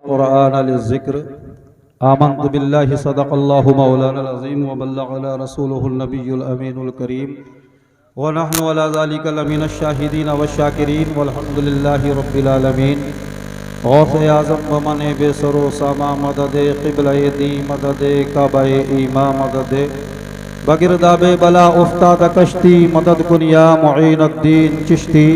क़ुरआन लिज़्ज़िक्र आमन्तु बिल्लाहि सदक़ल्लाहु मौलाना अज़ीम व बल्लग़ना रसूलुहुन नबियुल अमीनुल करीम व नहनु अला ज़ालिका लमिनश शाहिदीन व शाकिरीन वल्हम्दुलिल्लाहि रब्बिल आलमीन। गौसे आज़म व मने बेसरो सामा मददे क़िबले दी मददे काबे ईमा मददे बगिरदाबे बला उफ्ताद कश्ती मदद कुनिया मुईनुद्दीन चिश्ती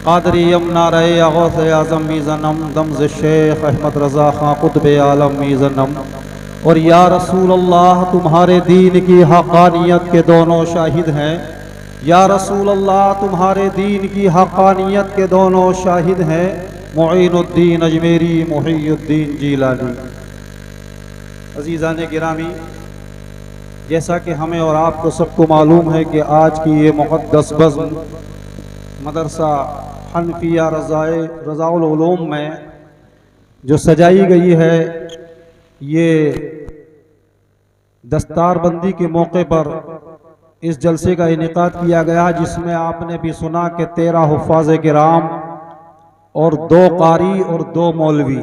क़ादरी यमुना रहे गौसे आज़म मीज़नम दम्ज़ शेख अहमद रज़ा खां क़ुतबे आलम मीज़नम। और या रसूल अल्लाह तुम्हारे दीन की हक़ानियत के दोनों शाहिद हैं। या रसूल अल्लाह तुम्हारे दीन की हक़ानियत के दोनों शाहिद हैं। मुईनुद्दीन अजमेरी मुहियुद्दीन जीलानी। अज़ीज़ान गिरामी, जैसा कि हमें और आपको सबको मालूम है कि आज की ये मुक़द्दस बज़्म मदरसा हनफिया रज़ाउल उलूम में जो सजाई गई है, ये दस्तारबंदी के मौके पर इस जलसे का इनेकाद किया गया, जिसमें आपने भी सुना कि 13 हुफ़ाज़ किराम और 2 कारी और 2 मौलवी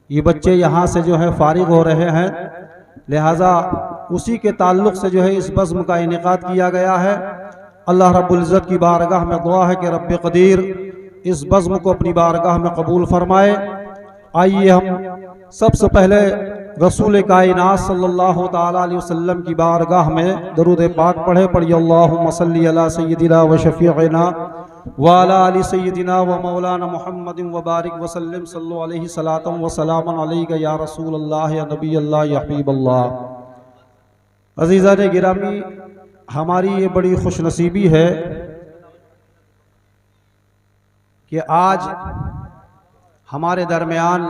ये बच्चे यहाँ से जो है फारिग हो रहे हैं। लिहाजा उसी के ताल्लुक़ से जो है इस बज़्म का इनेकाद किया गया है। अल्लाह रब्बुल इज़्ज़त की बारगाह में दुआ है कि रब्बे क़दीर इस बज़्म को अपनी बारगाह में कबूल फरमाए। आइए हम सबसे पहले रसूल कायनात सल्लल्लाहु ताला अलैहि वसल्लम की बारगाह में दरूद पाक पढ़े। पढ़िए अल्लाहुम्मा सल्ली अला सय्यिदिना व शफ़ीइना व अला आलि सय्यिदिना व मौलाना मुहम्मदिन व बारिक व सल्लिम सल्लु अलैहि सलातम व सलामन अलैका या रसूल अल्लाह या नबी अल्लाह या हबीब अल्लाह। अज़ीज़ान गिरामी, हमारी ये बड़ी खुशनसीबी है कि आज हमारे दरमियान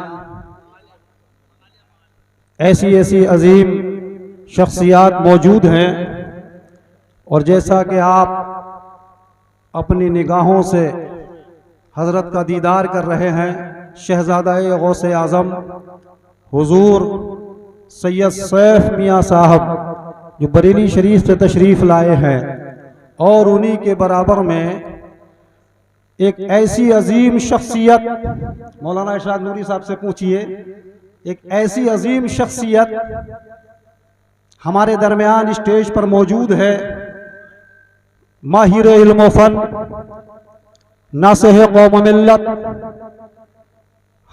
ऐसी ऐसी अजीम शख्सियात मौजूद हैं। और जैसा कि आप अपनी निगाहों से हज़रत का दीदार कर रहे हैं, शहज़ादा गौसे आज़म हुज़ूर सैयद सैफ मियाँ साहब जो बरेली शरीफ से तशरीफ़ लाए हैं, और उन्हीं के बराबर में एक ऐसी अजीम शख्सियत, मौलाना इरशाद नूरी साहब से पूछिए, एक ऐसी अजीम शख्सियत हमारे दरमियान स्टेज पर मौजूद है। माहिर इल्म फ़न, नासिह कौम मिल्लत,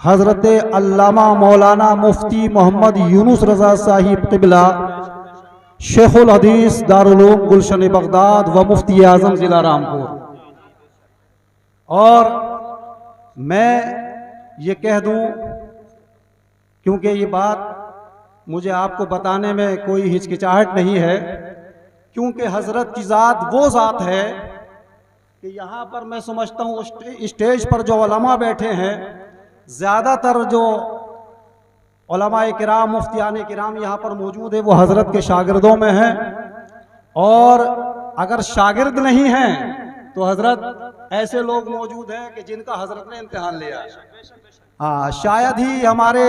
हज़रत अल्लामा मौलाना मुफ्ती मोहम्मद यूनुस रज़ा साहिब क़िबला शेखुल हदीस दारुल उलूम गुलशन बगदाद व मुफ्ती आज़म ज़िला रामपुर। और मैं ये कह दूं, क्योंकि ये बात मुझे आपको बताने में कोई हिचकिचाहट नहीं है, क्योंकि हज़रत की ज़ात वो ज़ात है कि यहाँ पर मैं समझता हूँ स्टेज पर जो उलमा बैठे हैं, ज़्यादातर जो उलमाए किराम मुफ्तियाने किराम यहाँ पर मौजूद है वो हज़रत के शागिर्दों में हैं। और अगर शागिर्द नहीं हैं तो हज़रत ऐसे लोग मौजूद हैं कि जिनका हज़रत ने इम्तिहान लिया। हाँ, शायद ही हमारे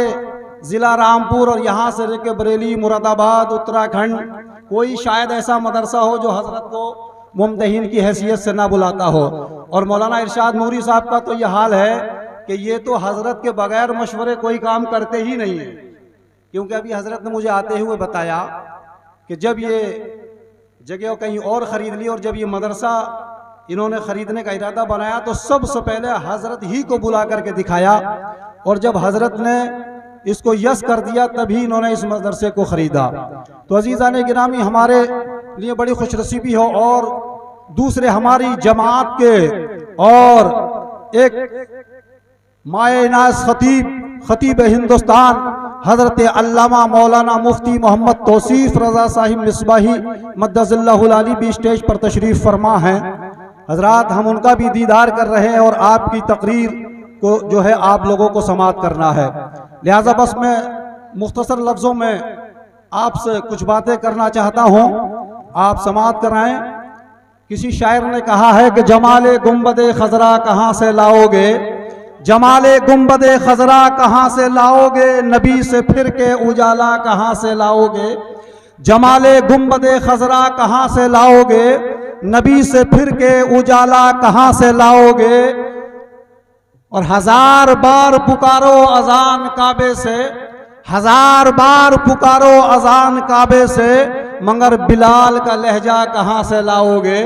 ज़िला रामपुर और यहाँ से लेकर बरेली, मुरादाबाद, उत्तराखंड कोई शायद ऐसा मदरसा हो जो हज़रत को मुम्तहिन की हैसियत से ना बुलाता हो। और मौलाना इरशाद नूरी साहब का तो यह हाल है कि ये तो हज़रत के बगैर मशवरे कोई काम करते ही नहीं है। क्योंकि अभी हज़रत ने मुझे आते हुए बताया कि जब ये जगह कहीं और ख़रीद ली और जब ये मदरसा इन्होंने ख़रीदने का इरादा बनाया तो सबसे पहले हज़रत ही को बुला करके दिखाया, और जब हज़रत ने इसको यस कर दिया तभी इन्होंने इस मदरसे को ख़रीदा। तो अज़ीज़ान गिरामी, हमारे लिए बड़ी खुशनसीबी हो। और दूसरे हमारी जमात के और एक माए-नाज़ खतीब हिंदुस्तान हज़रत अल्लामा मौलाना मुफ्ती मोहम्मद तौसीफ़ रज़ा साहिब मिसबाही मद्दज़िल्लाहुल आली भी स्टेज पर तशरीफ़ फरमा हैं। हज़रात, हम उनका भी दीदार कर रहे हैं और आपकी तकरीर को जो है आप लोगों को समाअत करना है। लिहाजा बस मैं मुख्तसर लफ्ज़ों में आपसे कुछ बातें करना चाहता हूँ, आप समाअत कराएं। किसी शायर ने कहा है कि जमाले गुंबदे खजरा कहाँ से लाओगे, जमाले गुंबदे खजरा कहाँ से लाओगे, नबी से फिर के उजाला कहाँ से लाओगे। जमाले गुंबदे खजरा कहाँ से लाओगे, नबी से फिर के उजाला कहाँ से लाओगे। और 1000 बार पुकारो अजान काबे से, 1000 बार पुकारो अजान काबे से, मगर बिलाल का लहजा कहाँ से लाओगे,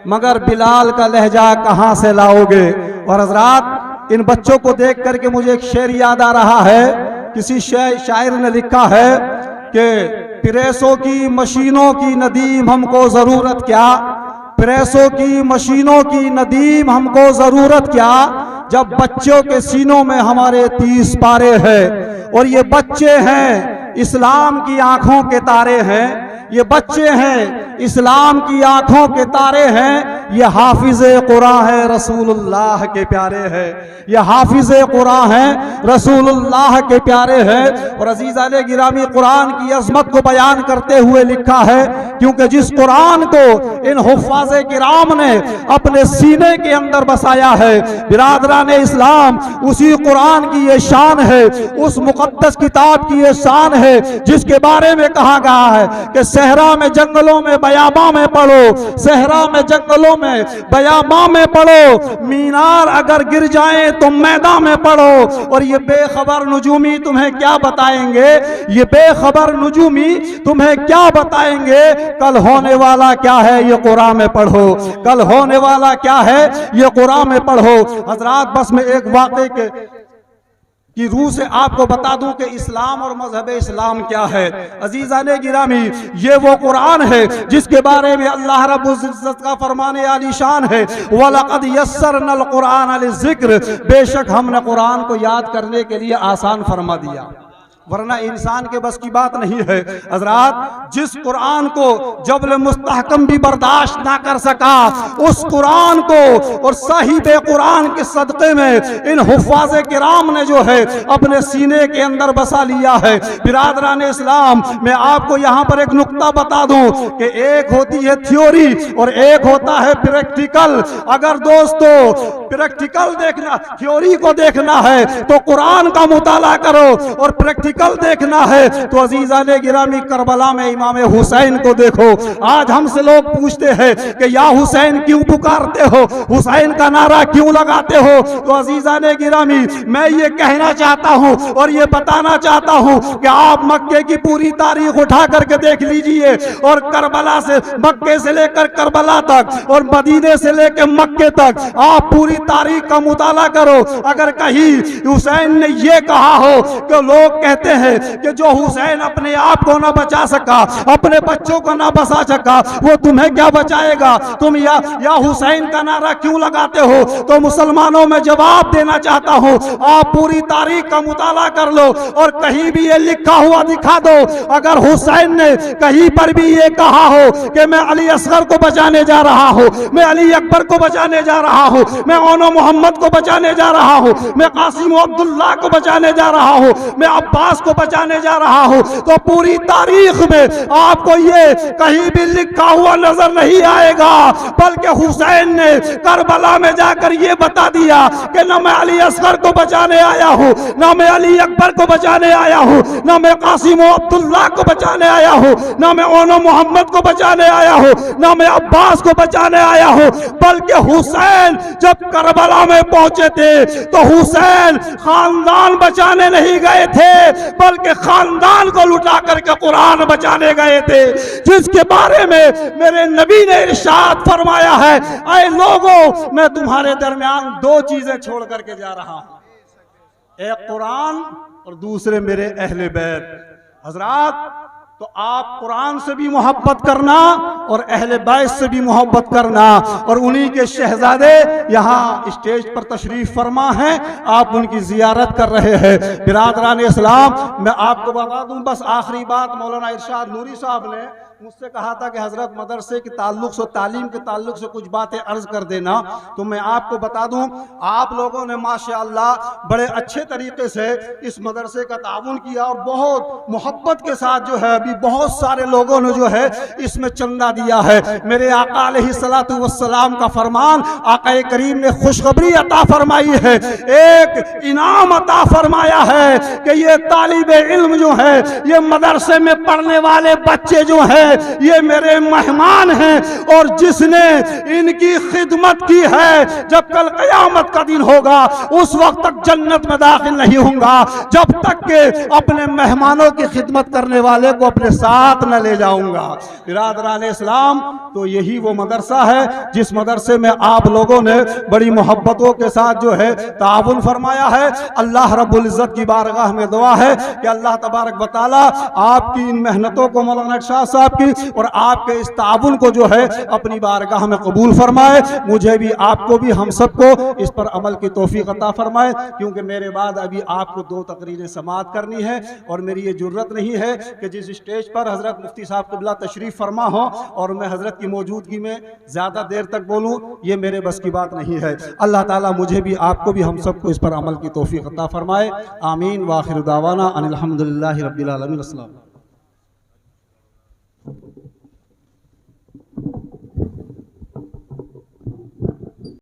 मगर बिलाल का लहजा कहाँ से लाओगे। और हजरात, इन बच्चों को देख करके मुझे एक शेर याद आ रहा है। किसी शायर ने लिखा है कि प्रेसों की मशीनों की नदीम हमको जरूरत क्या, प्रेसों की मशीनों की नदीम हमको जरूरत क्या, जब बच्चों के सीनों में हमारे 30 पारे हैं। और ये बच्चे हैं इस्लाम की आंखों के तारे हैं, ये बच्चे हैं इस्लाम की आंखों के तारे हैं। ये हाफिज़े कुरान है रसूलुल्लाह के प्यारे हैं, ये हाफिज़े कुरान है रसूलुल्लाह के प्यारे हैं। और अजीज़ाने गिरामी, कुरान की अज़मत को बयान करते हुए लिखा है, क्योंकि जिस कुरान को इन हुफ़्फ़ाज़े किराम ने अपने सीने के अंदर बसाया है, बिरादरान इस्लाम, उसी कुरान की ये शान है, उस मुक़द्दस किताब की ये शान है जिसके बारे में कहा गया है कि सहरा में जंगलों में बयाबा में पढ़ो, सहरा में जंगलों में बयाबा में पढ़ो, मीनार अगर गिर जाए तो मैदान में पढ़ो। और ये बेखबर नजूमी तुम्हें क्या बताएंगे, ये बेखबर नजूमी तुम्हें क्या बताएंगे, कल होने वाला क्या है ये कुरान में पढ़ो, कल होने वाला क्या है ये कुरान में पढ़ो। हजरात, बस मैं एक वाक़े के की रूह से आपको बता दूं कि इस्लाम और मजहब इस्लाम क्या है। अजीज़ाने गिरामी, ये वो कुरान है जिसके बारे में अल्लाह रब्बुल इज्जत का फरमाने आलीशान है, वलक़द यस्सरनल कुरान लिज़िक्र, बेशक हमने कुरान को याद करने के लिए आसान फरमा दिया, वरना इंसान के बस की बात नहीं है। हजरात, जिस कुरान को जबल मुस्तहकम भी बर्दाश्त ना कर सका, उस कुरान को और साहिब कुरान के सदक़े में इन हुफ़्फ़ाज़े किराम ने जो है अपने सीने के अंदर बसा लिया है। बिरादरान इस्लाम, मैं आपको यहाँ पर एक नुक्ता बता दूं कि एक होती है थ्योरी और एक होता है प्रैक्टिकल। अगर दोस्तों प्रैक्टिकल देखना, थ्योरी को देखना है तो कुरान का मुताला करो, और प्रैक्टिकल देखना है तो अजीज़ाने गिरामी, करबला में इमाम हुसैन को देखो। आज हमसे लोग पूछते हैं कि या हुसैन क्यों पुकारते हो, हुसैन का नारा क्यों लगाते हो। तो अजीज़ाने गिरामी, मैं ये कहना चाहता हूँ और ये बताना चाहता हूँ कि आप मक्के की पूरी तारीख उठा करके देख लीजिए, और करबला से, मक्के से लेकर करबला तक और मदीने से लेकर मक्के तक आप पूरी तारीख का मुताला करो। अगर कहीं हुसैन ने ये कहा हो कि लोग कहते हैं कि जो हुसैन अपने आप को ना बचा सका, अपने बच्चों को ना बचा सका, वो तुम्हें क्या बचाएगा, तुम या हुसैन का नारा क्यों लगाते हो। तो मुसलमानों में जवाब देना चाहता हूं, आप पूरी तारीख का मुताला कर लो और कहीं भी ये लिखा हुआ दिखा दो। अगर हुसैन ने कहीं पर भी ये कहा हो कि मैं अली असगर को बचाने जा रहा हूं, मैं अली अकबर को बचाने जा रहा हूं, मैं ओनो मोहम्मद को बचाने जा रहा हूं, मैं कासिम अब्दुल्ला को बचाने जा रहा हूं, मैं अब्बास को बचाने जा रहा हूं, तो पूरी तारीख में आपको ये कहीं भी लिखा हुआ नजर नहीं आएगा। बल्कि हुसैन ने करबला में जाकर ये बता दिया कि ना मैं अली असगर को बचाने आया हूं, ना मैं अली अकबर को बचाने आया हूं, ना मैं कासिम अब्दुल्ला को बचाने आया हूं, ना मैं ओनो मोहम्मद को बचाने आया हूं, ना मैं अब्बास को बचाने आया हूं। बल्कि हुसैन जब करबला में पहुंचे थे तो हुसैन खानदान बचाने नहीं गए थे, बल्कि खानदान को लुटा करके कुरान बचाने गए थे, जिसके बारे में मेरे नबी ने इरशाद फरमाया है, ऐ लोगों, मैं तुम्हारे दरमियान 2 चीजें छोड़ करके जा रहा हूं, एक कुरान और दूसरे मेरे अहले बैत। हजरात, तो आप कुरान से भी मोहब्बत करना और अहले बैत से भी मोहब्बत करना, और उन्हीं के शहजादे यहाँ स्टेज पर तशरीफ फरमा हैं, आप उनकी जियारत कर रहे हैं। बिरादरान इस्लाम, मैं आपको बता दूं, बस आखिरी बात, मौलाना इरशाद नूरी साहब ने मुझसे कहा था कि हजरत मदरसे के ताल्लुक से, तालीम के ताल्लुक से कुछ बातें अर्ज कर देना। तो मैं आपको बता दूं, आप लोगों ने माशाअल्लाह बड़े अच्छे तरीके से इस मदरसे का ताउन किया और बहुत मोहब्बत के साथ जो है अभी बहुत सारे लोगों ने जो है इसमें चंदा दिया है। मेरे आका अलैहिस्सलातु वस्सलाम का फरमान, आका करीम ने खुशखबरी अता फरमाई है, एक इनाम अता फरमाया है कि ये तालिबे इल्म जो है, ये मदरसे में पढ़ने वाले बच्चे जो है, हैं, ये मेरे मेहमान हैं, और जिसने इनकी खिदमत की है जब कल क़यामत का दिन होगा उस वक्त तक जन्नत में दाखिल नहीं होगा जब तक के अपने मेहमानों की खिदमत करने वाले को अपने साथ न ले जाऊंगा। बिरादरान इस्लाम, तो यही वो मदरसा है जिस मदरसे में आप लोगों ने बड़ी मोहब्बतों के साथ जो है ताउन फरमाया है। अल्लाह रब्बुल इज्जत की बारगाह में दुआ है कि अल्लाह तबारक व तआला आपकी इन मेहनतों को, मौलाना शाह साहब की और आपके इस ताउन को जो है अपनी बारगाह में कबूल फरमाए। मुझे भी, आपको भी, हम सबको इस पर अमल की तौफीक अता फरमाए, क्योंकि मेरे बाद अभी आपको 2 तकरीरें समाअत करनी है और मेरी ये जुर्रत नहीं है कि जिस स्टेज पर हज़रत मुफ्ती साहब क़िबला तशरीफ़ फरमा हो और मैं हज़रत की मौजूदगी में ज़्यादा देर तक बोलूँ, ये मेरे बस की बात नहीं है। अल्लाह ताला मुझे भी, आपको भी, हम सबको इस पर अमल की तौफीक अता फरमाए। आमीन। व आखिर दावाना अनिल हम्दुलिल्लाहि रब्बिल आलमीन। अस्सलाम।